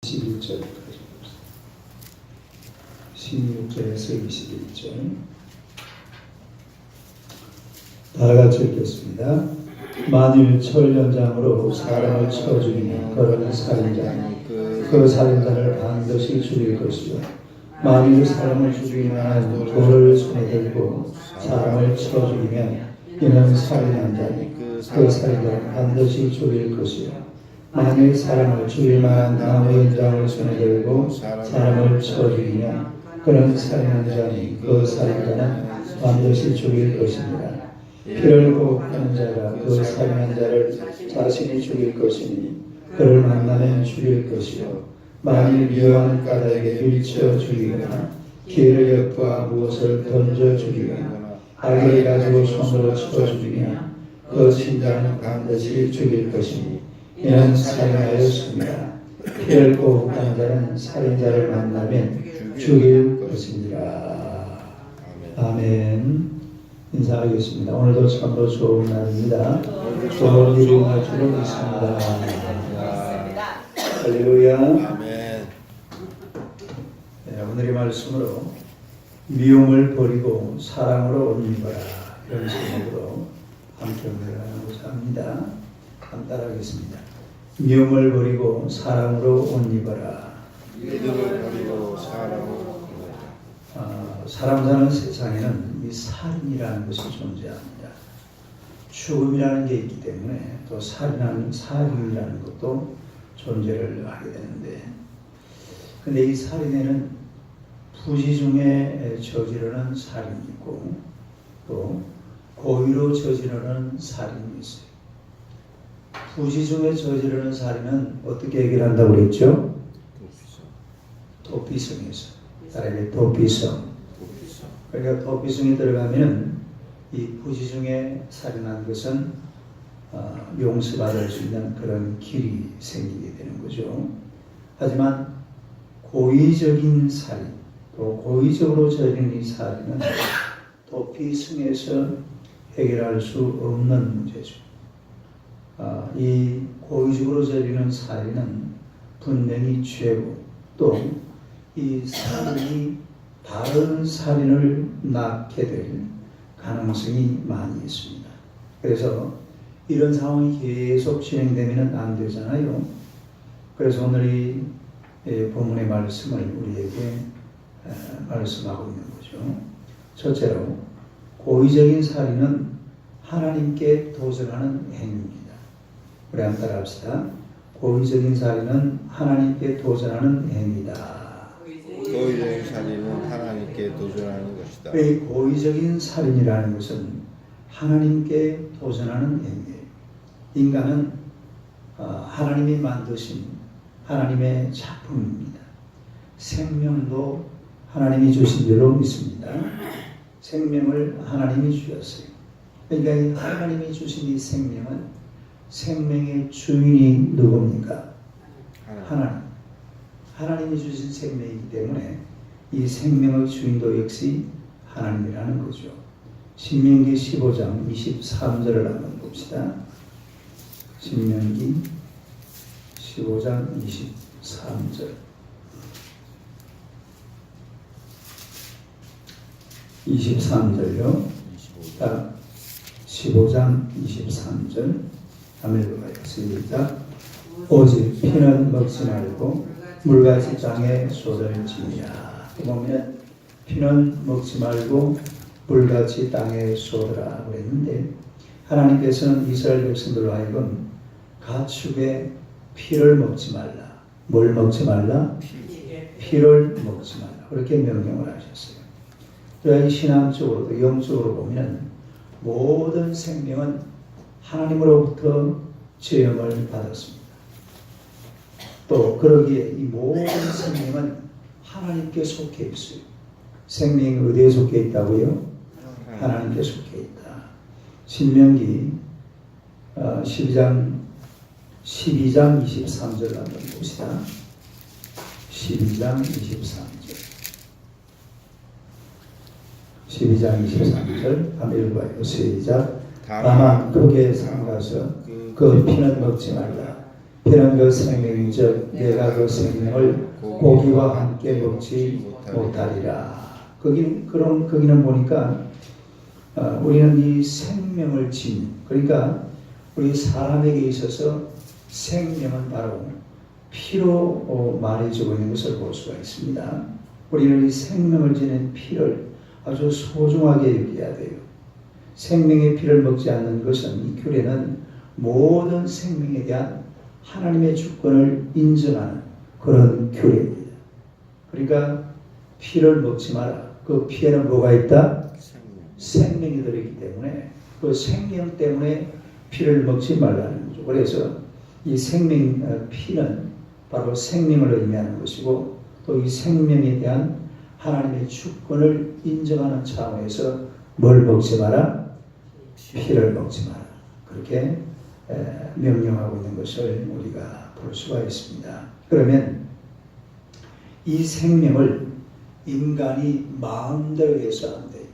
21절까지 16절에서 21절 다 같이 읽겠습니다. 만일 철 연장으로 사람을 쳐 죽이면 그런 살인자니 그 살인자를 반드시 죽일 것이요 만일 사람을 죽이기 위한 돌을 손에 들고 사람을 쳐 죽이면 이는 살인한 자니 그 살인자를 반드시 죽일 것이요 만일 사람을 죽일 만한 나무 연장을 손에 들고 사람을 쳐 죽이면 그는 살인한 자니 그 살인자는 반드시 죽일 것입니다. 피를 고하는 자가 그 살인한 자를 자신이 죽일 것이니 그를 만나면 죽일 것이요 만일 미워하는 까닭에 밀쳐 죽이거나 기회를 엿보아 무엇을 던져 죽이거나 악을 가지고 손으로 쳐 죽이면 그 친자는 반드시 죽일 것이니 이는 살인하였습니다. 피를 고하는 자는 살인자를 만나면 죽일 것이니라. 아멘. 인사하겠습니다. 오늘도 참으로 좋은 날입니다. 좋은 일이 날 줄로 믿습니다. 할렐루야. 아멘. 네, 오늘의 말씀으로 미움을 버리고 사랑으로 옷 입어라 이런 제목으로 함께 나누고자 합니다. 함께 따라하겠습니다. 미움을 버리고 사랑으로 옷 입어라. 믿음을 버리고 사랑으로 사람 사는 세상에는 이 살인이라는 것이 존재합니다. 죽음이라는 게 있기 때문에 또 살인이라는 것도 존재를 하게 되는데, 근데 이 살인에는 부지 중에 저지르는 살인이 있고 또 고의로 저지르는 살인이 있어요. 부지 중에 저지르는 살인은 어떻게 해결한다고 그랬죠? 도피성에서. 따라해 도피성. 그러니까 도피성에 들어가면 이 부지 중에 살인한 것은 용서받을 수 있는 그런 길이 생기게 되는 거죠. 하지만 고의적인 살인, 또 고의적으로 저지른 이 살인은 도피성에서 해결할 수 없는 문제죠. 이 고의적으로 저지르는 살인은 분명히 죄고 또 이 살인이 다른 살인을 낳게 될 가능성이 많이 있습니다. 그래서 이런 상황이 계속 진행되면 안 되잖아요. 그래서 오늘 이 본문의 말씀을 우리에게 말씀하고 있는 거죠. 첫째로 고의적인 살인은 하나님께 도전하는 행위입니다. 우리 한번 따라합시다. 고의적인 살인은 하나님께 도전하는 행위다. 고의적인 살인은 하나님께 도전하는 것이다. 이 고의적인 살인이라는 것은 하나님께 도전하는 행위예요. 인간은 하나님이 만드신 하나님의 작품입니다. 생명도 하나님이 주신 줄로 믿습니다. 생명을 하나님이 주셨어요. 그러니까 이 하나님이 주신 이 생명은 생명의 주인이 누굽니까? 하나님. 하나님이 주신 생명이기 때문에 이 생명의 주인도 역시 하나님이라는 거죠. 신명기 15장 23절을 한번 봅시다. 신명기 15장 23절 23절요. 15장 23절 한번 읽어봐요. 시작. 오직 피는 먹지 말고 물같이 땅에 쏟을지니라. 보면 피는 먹지 말고 물같이 땅에 쏟으라 그랬는데 하나님께서는 이스라엘 백성들로 하여금 가축의 피를 먹지 말라. 뭘 먹지 말라? 피를 먹지 말라. 그렇게 명령을 하셨어요. 또한 신앙적으로도 영적으로 보면 모든 생명은 하나님으로부터 지음을 받았습니다. 또 그러기에 이 모든 생명은 하나님께 속해 있어요. 생명이 어디에 속해 있다고요? 하나님께 속해 있다. 신명기 12장 23절을 한번 봅시다. 12장 23절 한번 읽어봐요. 시작. 다만 그게 삼가서 그 피는 먹지 말라. 피는 그 생명인즉 내가 그 생명을 고기와 함께 먹지 못하리라. 거기는 보니까 우리는 이 생명을 지닌, 그러니까 우리 사람에게 있어서 생명은 바로 피로 말해주고 있는 것을 볼 수가 있습니다. 우리는 이 생명을 지닌 피를 아주 소중하게 여겨야 돼요. 생명의 피를 먹지 않는 것은 이 규례는 모든 생명에 대한 하나님의 주권을 인정하는 그런 규례입니다. 그러니까 피를 먹지 마라. 그 피에는 뭐가 있다? 생명이 들어있기 때문에 그 생명 때문에 피를 먹지 말라는 거죠. 그래서 이 피는 바로 생명을 의미하는 것이고 또 이 생명에 대한 하나님의 주권을 인정하는 차원에서 뭘 먹지 마라? 피를 먹지 마라. 그렇게 명령하고 있는 것을 우리가 볼 수가 있습니다. 그러면 이 생명을 인간이 마음대로 해서 안 돼요.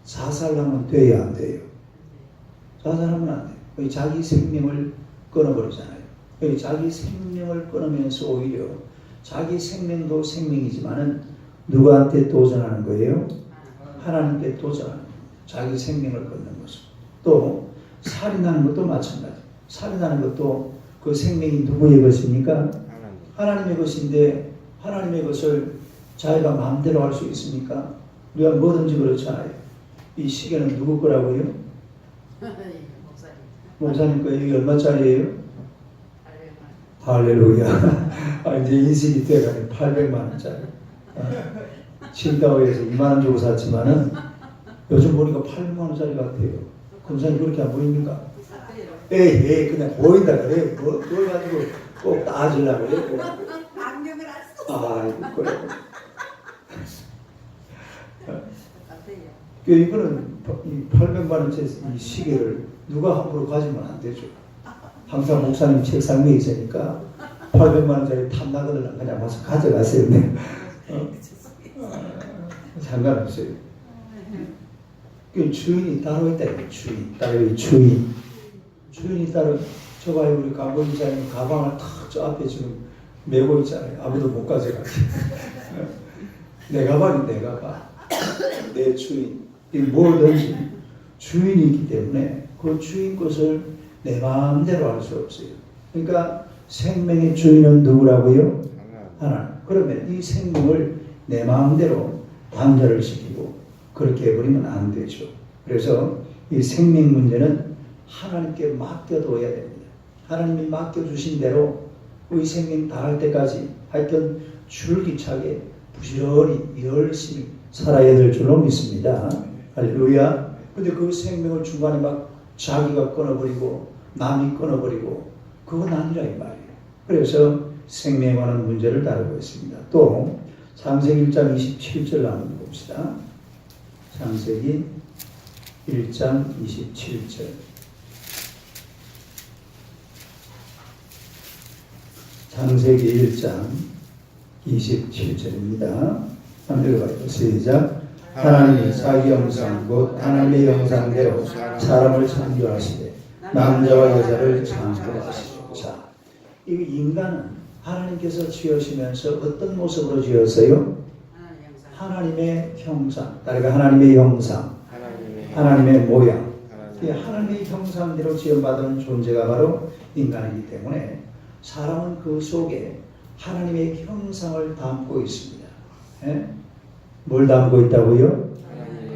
자살하면 돼야 안 돼요. 자살하면 안 돼요. 자기 생명을 끊어버리잖아요. 자기 생명을 끊으면서 오히려 자기 생명도 생명이지만은 누구한테 도전하는 거예요? 하나님께 도전하는 거예요. 자기 생명을 끊는 것은. 또 살인하는 것도 마찬가지. 살인하는 것도 그 생명이 누구의 것입니까? 하나님의 것인데 하나님의 것을 자기가 마음대로 할 수 있습니까? 우리가 뭐든지 그렇잖아요. 이 시계는 누구 거라고요? 목사님 거예요. 이게 얼마짜리예요? 할렐루야. 이제 인식이 돼가지고 800만 원짜리. 칭다오에서 2만 원 주고 샀지만은 요즘 보니까 800만 원짜리 같아요. 검사님 그렇게 안 보입니까? 에이 그냥 보인다 그래요. 그걸 가지고 꼭 따지려고 그래요. 강력을 할 아이고 그래. 이거는 이 800만 원짜리 이 시계를 누가 함부로 가지면 안 되죠. 항상 목사님 책상 위에 있으니까 800만 원짜리 탐나거든 그냥 와서 가져가세요. 상관없어요. 그 주인이 따로 있다. 주인이 따로. 저 봐요. 우리 강보 이사님 가방을 탁 저 앞에 지금 메고 있잖아요. 아무도 못 가져가요. 내 가방이 내 가방. 내 주인. 뭐든지 주인이 있기 때문에 그 주인 것을 내 마음대로 할 수 없어요. 그러니까 생명의 주인은 누구라고요? 하나님. 그러면 이 생명을 내 마음대로 단절을 시키고 그렇게 해버리면 안 되죠. 그래서 이 생명 문제는 하나님께 맡겨둬야 됩니다. 하나님이 맡겨주신 대로 이 생명 다할 때까지 하여튼 줄기차게 부지런히 열심히 살아야 될 줄로 믿습니다. 할렐루야. 근데 그 생명을 중간에 막 자기가 끊어버리고 남이 끊어버리고 그건 아니라 이 말이에요. 그래서 생명에 관한 문제를 다루고 있습니다. 또 창세기 1장 27절 한번 봅시다. 창세기 1장 27절. 창세기 1장 27절입니다. 한번 읽어봐요. 시작. 하나님이 자기 형상 곧 하나님의 형상대로 사람을 창조하시되 남자와 여자를 창조하시고. 자, 이 인간은 하나님께서 지으시면서 어떤 모습으로 지었어요? 하나님의 형상, 그러니까 하나님의 형상, 하나님의 모양. 하나님의 형상대로 지음받은 존재가 바로 인간이기 때문에 사람은 그 속에 하나님의 형상을 담고 있습니다. 예? 뭘 담고 있다고요?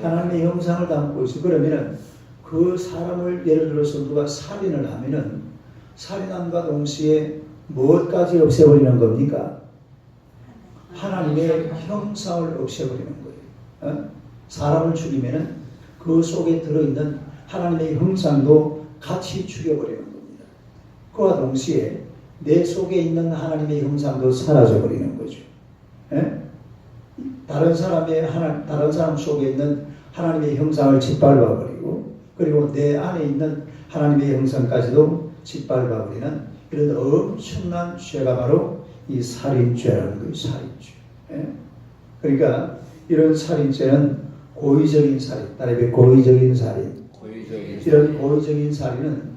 하나님의 형상을 담고 있어요. 그러면은 그 사람을 예를 들어서 누가 살인을 하면은 살인함과 동시에 무엇까지 없애버리는 겁니까? 하나님의 형상을 없애버리는 거예요. 어? 사람을 죽이면은 그 속에 들어있는 하나님의 형상도 같이 죽여버리는 겁니다. 그와 동시에 내 속에 있는 하나님의 형상도 사라져버리는 거죠. 예? 다른 사람 속에 있는 하나님의 형상을 짓밟아버리고 그리고 내 안에 있는 하나님의 형상까지도 짓밟아버리는 이런 엄청난 죄가 바로 이 살인죄라는 거예요. 살인죄. 예? 그러니까 이런 살인죄는 고의적인 살인, 다른 고의적인 살인. 이런 고의적인 살인은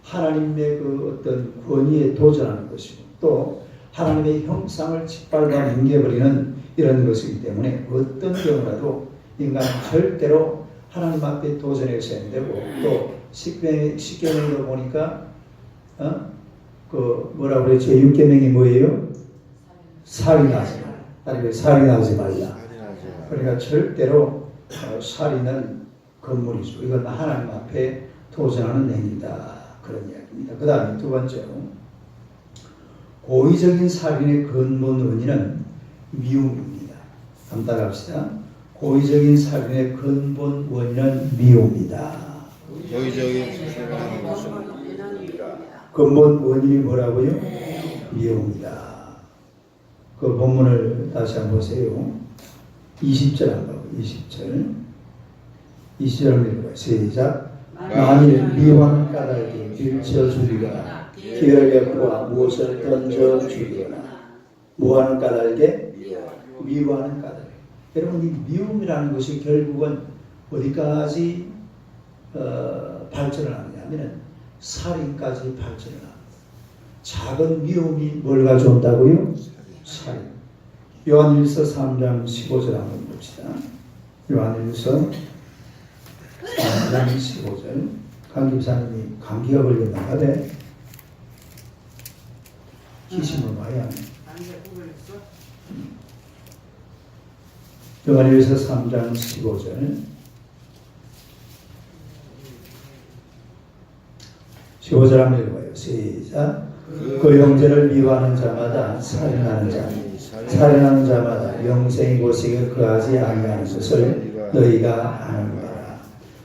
하나님의 그 어떤 권위에 도전하는 것이고 또 하나님의 형상을 짓밟아 뭉개버리는 이런 것이기 때문에 어떤 경우라도 인간은 절대로 하나님 앞에 도전해서 안 되고 또 십계명에도 보니까 그 뭐라고 그랬죠? 6계명이 뭐예요? 살인하지 말라. 아니 살인하지 말라. 그러니까 절대로 살인은 건물이죠. 이건 하나님 앞에 도전하는 행위다. 그런 이야기입니다. 그 다음에 두 번째로 고의적인 살인의 근본 원인은 미움입니다. 한번 따라합시다. 고의적인 살인의 근본 원인은 미움이다. 고의적인 수술을 하는 것은 근본 원인이 뭐라고요? 미움이다. 그 본문을 다시 한번 보세요. 20절 한번 20절. 20절 읽어봐요. 시작. 만일 미워하는 까닭에 밀쳐 죽이거나 기혈력과 무엇을 던져 죽이거나 뭐하는 까닭에? 미워하는 까닭에. 여러분 이 미움이라는 것이 결국은 어디까지 발전을 하느냐 하면 살인까지 발전을 합니다. 작은 미움이 뭘 가져온다고요? 살인. 요한일서 3장 15절 한번 봅시다. 요한일서 3장 15절. 강 집사님이 감기가 걸렸나 봐요. 기침을 많이 하네. 요한일서 3장 15절. 15절 한번 읽어봐요. 시작. 그 형제를 미워하는 자마다 살인하는 자, 살인하는 자마다 영생의 곳에 거하지 아니하는 것을 너희가 아는가.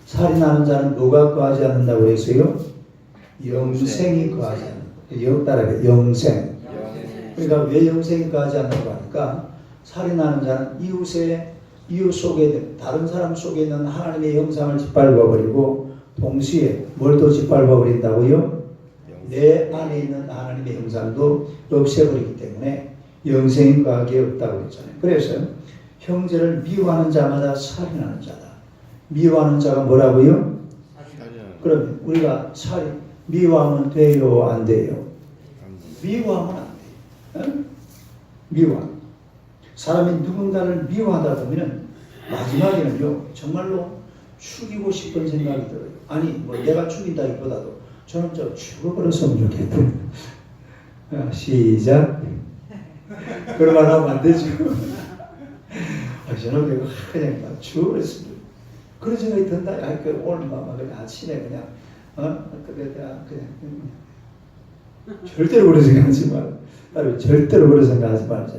살인하는 자는 누가 거하지 않는다고 그랬어요? 영생이 거하지 않는다. 따라해 영생. 그러니까 왜 영생이 거하지 않는다고 하니까 살인하는 자는 이웃 속에 다른 사람 속에 있는 하나님의 형상을 짓밟아버리고 동시에 뭘 또 짓밟아버린다고요? 내 안에 있는 하나님의 형상도 없애버리기 때문에 영생이 거하기에 없다고 그랬잖아요. 그래서 형제를 미워하는 자마다 살인하는 자다. 미워하는 자가 뭐라고요? 그러면 우리가 미워하면 돼요? 안 돼요? 미워하면 안 돼요. 미워함. 사람이 누군가를 미워하다 보면 마지막에는요 정말로 죽이고 싶은 생각이 들어요. 아니 뭐 내가 죽인다기보다도 저는 저 죽어버렸으면 좋겠다. 시작. 그런 말 하면 안 되죠. 저는 그냥 막 죽어버렸으면 좋겠다. 그런 생각이 든다. 오늘 그냥 아침에 그냥 절대로 그런 생각하지 말. 절대로 그런 생각하지 말자.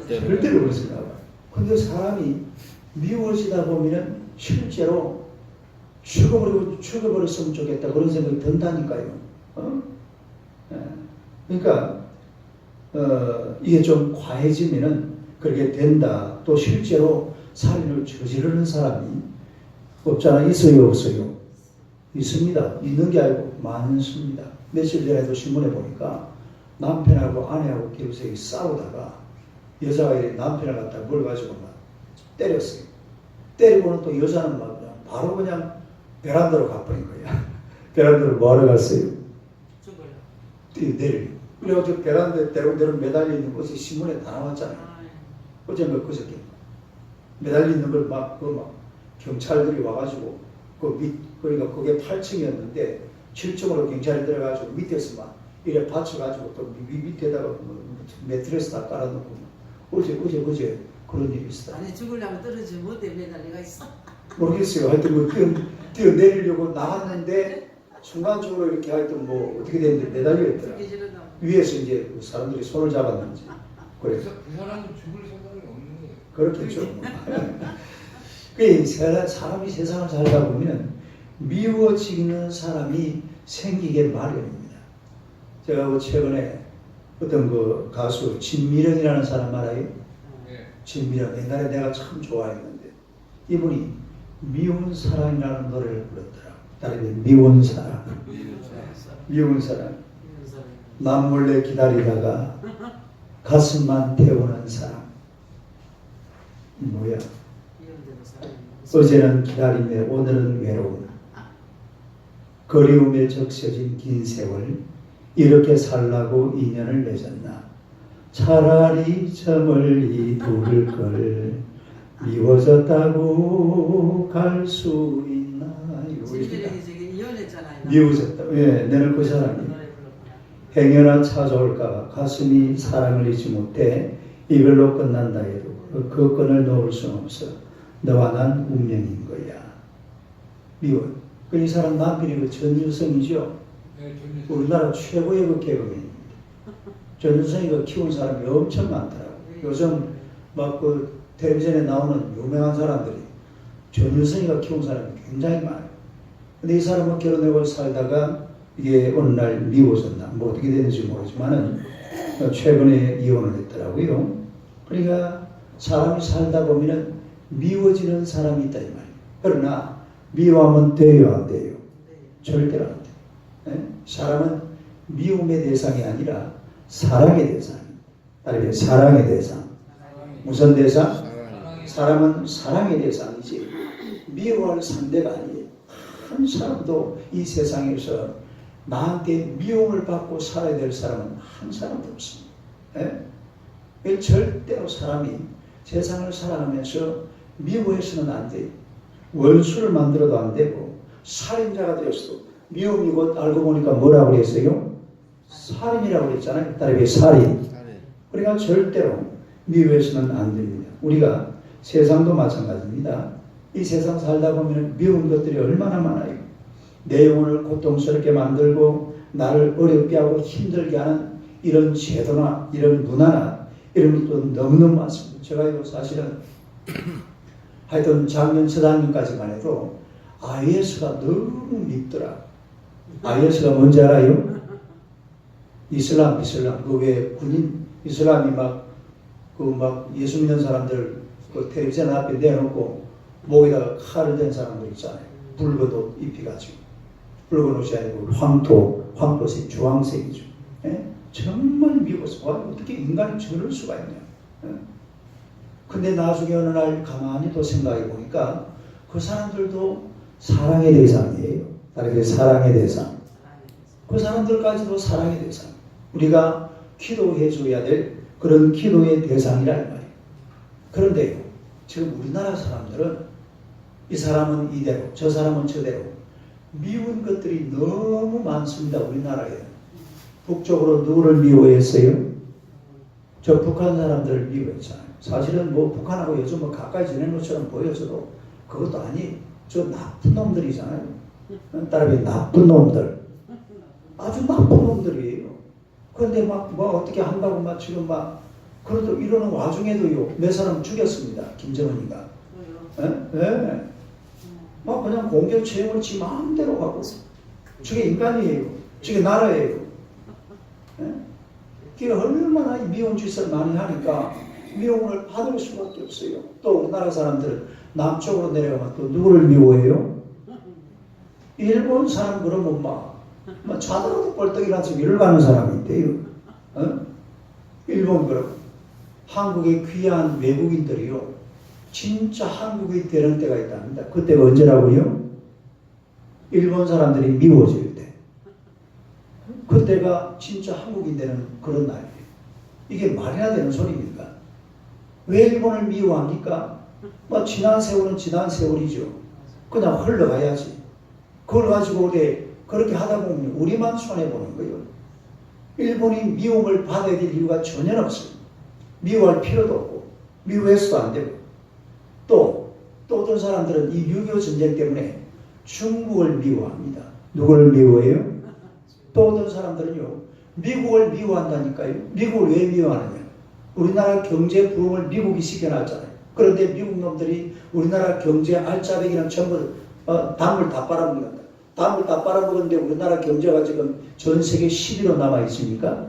절대로 그런 생각. 근데 사람이 미워지다 보면은 실제로 죽어버렸으면 좋겠다 그런 생각이 든다니까요. 그러니까 이게 좀 과해지면은 그렇게 된다. 또 실제로 살인을 저지르는 사람이 없잖아. 있어요, 없어요? 있습니다. 있는 게 아니고 많습니다. 며칠 전에도 신문에 보니까 남편하고 아내하고 계속 싸우다가 여자가 남편을 갖다 뭘 가지고 막 때렸어요. 때리고는 또 여자는 막 그냥 바로 그냥 베란다로 가버린 거야. 베란다로 뭐하러 갔어요? 내리고. 그래가지고 베란다에 대롱대롱 매달려 있는 것이 신문에 다 나왔잖아요. 어제 그저께 매달려 있는 걸 막 경찰들이 와가지고 그러니까 그게 8층이었는데 7층으로 경찰이 들어가지고 밑에서 막 이래 받쳐가지고 또 밑에다가 매트리스 다 깔아놓고 어제 그런 일이 있었다. 아니 죽으려면 떨어지지 못해 매달려가 있어. 모르겠어요. 하여튼 뛰어내리려고 나왔는데 순간적으로 이렇게 하여튼 뭐 어떻게 됐는데 매달려 있더라. 위에서 이제 사람들이 손을 잡았는지. 그래서 그 사람은 죽을 생각이 없는 거예요. 그렇겠죠. 그 사람이 세상을 살다 보면 미워지는 사람이 생기게 마련입니다. 제가 최근에 어떤 그 가수 진미령이라는 사람 알아요? 네. 진미령. 옛날에 내가 참 좋아했는데 이분이 미운 사랑이라는 노래를 불렀더라고요. 다른 미운 사랑. 미운 사랑. 남몰래 기다리다가 가슴만 태우는 사랑. 이 뭐야? 어제는 기다림에 오늘은 외로움. 그리움에 적셔진 긴 세월 이렇게 살라고 인연을 맺었나. 차라리 저 멀리 두를 걸 미워졌다고 갈 수 있나요? 지들이 저기 이혼했잖아요. 미워졌다. 예, 내는 그 사람이 노래 불렀구나. 행여나 찾아올까 가슴이 사랑을 잊지 못해 이별로 끝난다 해도 그 끈을 놓을 수는 없어. 너와 난 운명인 거야. 미워. 이 사람 남편이 그 전유성이죠. 네, 전유성. 우리나라 최고의 그 개그맨입니다. 전유성이 그 키운 사람이 엄청 많더라고요. 요즘 막 그 텔레비전에 나오는 유명한 사람들이 전유성이가 키운 사람이 굉장히 많아요. 근데 이 사람은 결혼하고 살다가 이게 어느 날 미워졌나 뭐 어떻게 됐는지 모르지만은 최근에 이혼을 했더라고요. 그러니까 사람이 살다 보면은 미워지는 사람이 있다 이 말이에요. 그러나 미워하면 돼요, 안 돼요? 절대로 안 돼요. 네? 사람은 미움의 대상이 아니라 사랑의 대상입니다. 따르면 사랑의 대상. 무슨 대상? 사람은 사랑의 대상이지 미워할 상대가 아니에요. 한 사람도 이 세상에서 나한테 미움을 받고 살아야 될 사람은 한 사람도 없습니다. 네? 절대로 사람이 세상을 살아가면서 미워해서는 안 돼요. 원수를 만들어도 안 되고 살인자가 되었어도 미움이 곧 알고 보니까 뭐라고 그랬어요? 살인이라고 그랬잖아요. 따르게 살인. 그러니까 절대로 미워해서는 안 됩니다. 우리가 세상도 마찬가지입니다. 이 세상 살다 보면 미운 것들이 얼마나 많아요. 내 영혼을 고통스럽게 만들고 나를 어렵게 하고 힘들게 하는 이런 제도나 이런 문화나 이런 것도 너무너무 많습니다. 제가 이거 사실은 하여튼 작년 저작년까지만 해도 IS가 너무 밉더라. IS가 뭔지 알아요? 이슬람. 그 왜 군인 이슬람이 막 예수 믿는 사람들 그 텔레비전 앞에 내놓고 목에다가 칼을 댄 사람들 있잖아요. 붉은 옷 입혀가지고. 붉은 옷이 아니고 황토색, 주황색이죠. 예? 정말 미워서 어떻게 인간이 저럴 수가 있냐. 예? 근데 나중에 어느 날 가만히 또 생각해 보니까 그 사람들도 사랑의 대상이에요. 다르게 사랑의 대상. 그 사람들까지도 사랑의 대상. 우리가 기도해 줘야 될 그런 기도의 대상이라는 말이에요. 그런데요, 지금 우리나라 사람들은 이 사람은 이대로, 저 사람은 저대로 미운 것들이 너무 많습니다. 우리나라에. 북쪽으로 누구를 미워했어요? 저 북한 사람들을 미워했잖아요. 사실은 뭐 북한하고 요즘 뭐 가까이 지내는 것처럼 보여서도 그것도 아니, 저 나쁜 놈들이잖아요. 따라서 나쁜 놈들. 아주 나쁜 놈들이에요. 그런데 막 뭐 어떻게 한다고 막 지금 막 그래도 이러는 와중에도요 몇 사람 죽였습니다. 김정은이가. 예? 막 그냥 공격 채용을 지 마음대로 하고. 저게 인간이에요. 저게 나라예요. 예? 그게 얼마나 미운 짓을 많이 하니까 미움을 받을 수밖에 없어요. 또 우리나라 사람들은 남쪽으로 내려가면 또 누구를 미워해요? 일본 사람 그러면 막 자다가도 뻘떡 일어나서 일을 가는 사람이 있대요. 어? 일본 그러고 한국에 귀한 외국인들이요 진짜 한국이 되는 때가 있답니다. 그때가 언제라고요? 일본 사람들이 미워질 때. 그때가 진짜 한국이 되는 그런 날이에요. 이게 말이나 되는 소리입니까? 왜 일본을 미워합니까? 뭐 지난 세월은 지난 세월이죠. 그냥 흘러가야지. 그걸 가지고 그렇게 하다 보면 우리만 손해보는 거예요. 일본이 미움을 받아야 될 이유가 전혀 없어요. 미워할 필요도 없고 미워해서도 안 되고 또 어떤 사람들은 이 6.25 전쟁 때문에 중국을 미워합니다. 누구를 미워해요? 또 어떤 사람들은요 미국을 미워한다니까요. 미국을 왜 미워하느냐? 우리나라 경제 부흥을 미국이 시켜놨잖아요. 그런데 미국 놈들이 우리나라 경제 알짜배기랑 전부 담을 다 빨아먹는다. 담을 다 빨아먹었는데 우리나라 경제가 지금 전 세계 10위로 남아있습니까?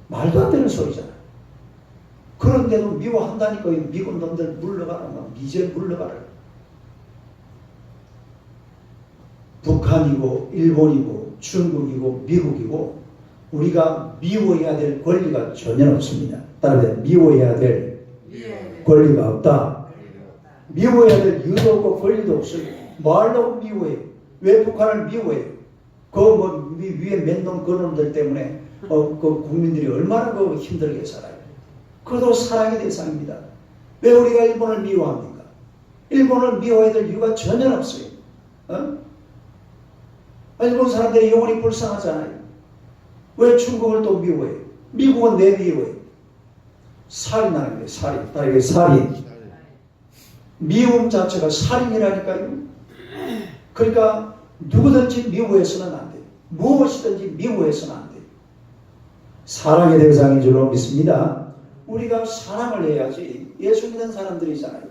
말도 안 되는 소리잖아요. 그런데도 미워한다니까 미국 놈들 물러가라. 막 미제 물러가라. 북한이고 일본이고 중국이고 미국이고 우리가 미워해야 될 권리가 전혀 없습니다. 따라서 미워해야 될 권리가 없다. 미워해야 될 이유도 없고 권리도 없어요. 뭐 하려고 미워해? 왜 북한을 미워해요? 그 위에 몇 놈 그놈들 때문에 그 국민들이 얼마나 그 힘들게 살아요. 그것도 사랑의 대상입니다. 왜 우리가 일본을 미워합니까? 일본을 미워해야 될 이유가 전혀 없어요. 일본 사람들이 영혼이 불쌍하잖아요. 왜 중국을 또 미워해요? 미국은 왜 미워해요? 살인하는 거예요. 살인. 다르게 살인. 미움 자체가 살인이라니까요. 그러니까 누구든지 미워해서는 안 돼요. 무엇이든지 미워해서는 안 돼요. 사랑의 대상인 줄로 믿습니다. 우리가 사랑을 해야지. 예수 믿는 사람들이잖아요.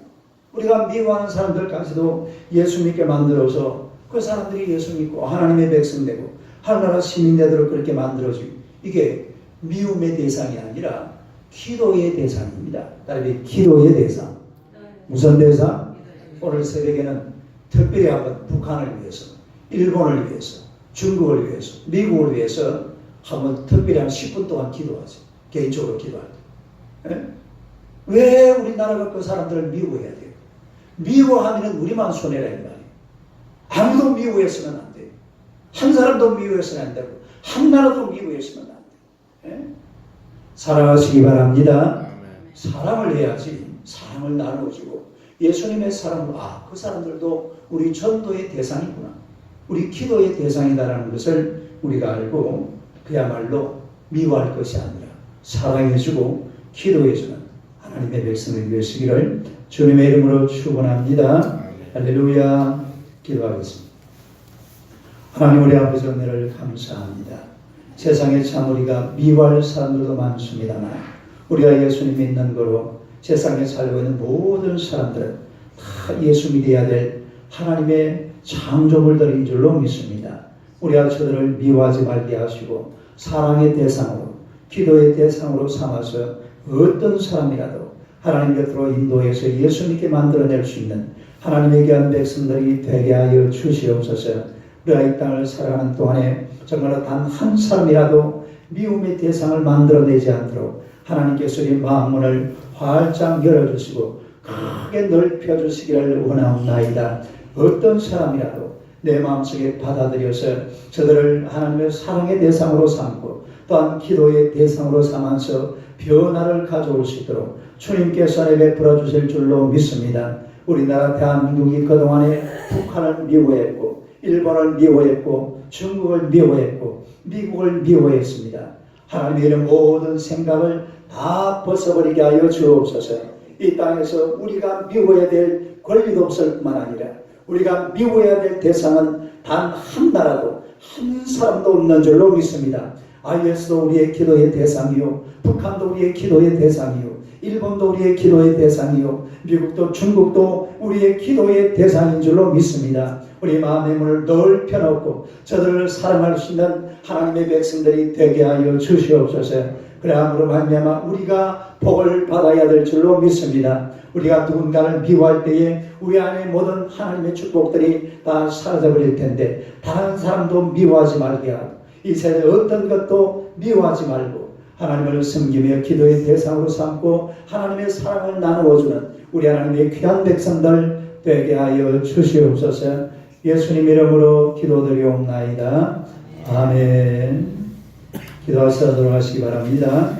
우리가 미워하는 사람들까지도 예수 믿게 만들어서 그 사람들이 예수 믿고 하나님의 백성 되고 하나나라 시민 되도록 그렇게 만들어지고, 이게 미움의 대상이 아니라 기도의 대상입니다. 따르게 기도의 대상. 무슨 대상? 오늘 새벽에는 특별히 한번 북한을 위해서, 일본을 위해서, 중국을 위해서, 미국을 위해서 한번 특별히 한 10분 동안 기도하죠. 개인적으로 기도할 때. 왜 우리나라가 그 사람들을 미워해야 돼요? 미워하면 우리만 손해라 이 말이에요. 아무도 미워해서는 안 돼요. 한 사람도 미워해서는 안 되고 한 나라도 미워해서는 안 돼요. 사랑하시기 바랍니다. 사랑을 해야지. 사랑을 나누어주고 예수님의 사랑을, 그 사람들도 우리 전도의 대상이구나, 우리 기도의 대상이다라는 것을 우리가 알고 그야말로 미워할 것이 아니라 사랑해주고 기도해주는 하나님의 백성을 되시기를 주님의 이름으로 축원합니다. 할렐루야. 기도하겠습니다. 하나님 우리 아버지 은혜를 감사합니다. 세상에 참 우리가 미워할 사람들도 많습니다만 우리가 예수님 믿는 거로 세상에 살고 있는 모든 사람들은 다 예수 믿어야 될 하나님의 창조물들인 줄로 믿습니다. 우리가 저들을 미워하지 말게 하시고 사랑의 대상으로, 기도의 대상으로 삼아서 어떤 사람이라도 하나님 곁으로 인도해서 예수 믿게 만들어낼 수 있는 하나님의 귀한 백성들이 되게 하여 주시옵소서. 우리가 이 땅을 살아가는 동안에 정말 단 한 사람이라도 미움의 대상을 만들어내지 않도록 하나님께서 우리 마음문을 활짝 열어주시고 크게 넓혀주시기를 원하옵나이다. 어떤 사람이라도 내 마음속에 받아들여서 저들을 하나님의 사랑의 대상으로 삼고 또한 기도의 대상으로 삼아서 변화를 가져올 수 있도록 주님께서 베풀어 주실 줄로 믿습니다. 우리나라 대한민국이 그동안에 북한을 미워했고 일본을 미워했고 중국을 미워했고 미국을 미워했습니다. 하나님의 이런 모든 생각을 다 벗어버리게 하여 주옵소서. 이 땅에서 우리가 미워해야 될 권리도 없을 뿐만 아니라 우리가 미워해야 될 대상은 단 한 나라도 한 사람도 없는 줄로 믿습니다. IS도 우리의 기도의 대상이요, 북한도 우리의 기도의 대상이요, 일본도 우리의 기도의 대상이요, 미국도 중국도 우리의 기도의 대상인 줄로 믿습니다. 우리 마음의 문을 넓혀놓고 저들을 사랑할 수 있는 하나님의 백성들이 되게 하여 주시옵소서. 그러함으로 말미암아 우리가 복을 받아야 될 줄로 믿습니다. 우리가 누군가를 미워할 때에 우리 안에 모든 하나님의 축복들이 다 사라져버릴 텐데 다른 사람도 미워하지 말게 하고 이 세대 어떤 것도 미워하지 말고 하나님을 섬기며 기도의 대상으로 삼고 하나님의 사랑을 나누어주는 우리 하나님의 귀한 백성들 되게 하여 주시옵소서. 예수님 이름으로 기도드리옵나이다. 아멘. 기도하시도록 하시기 바랍니다.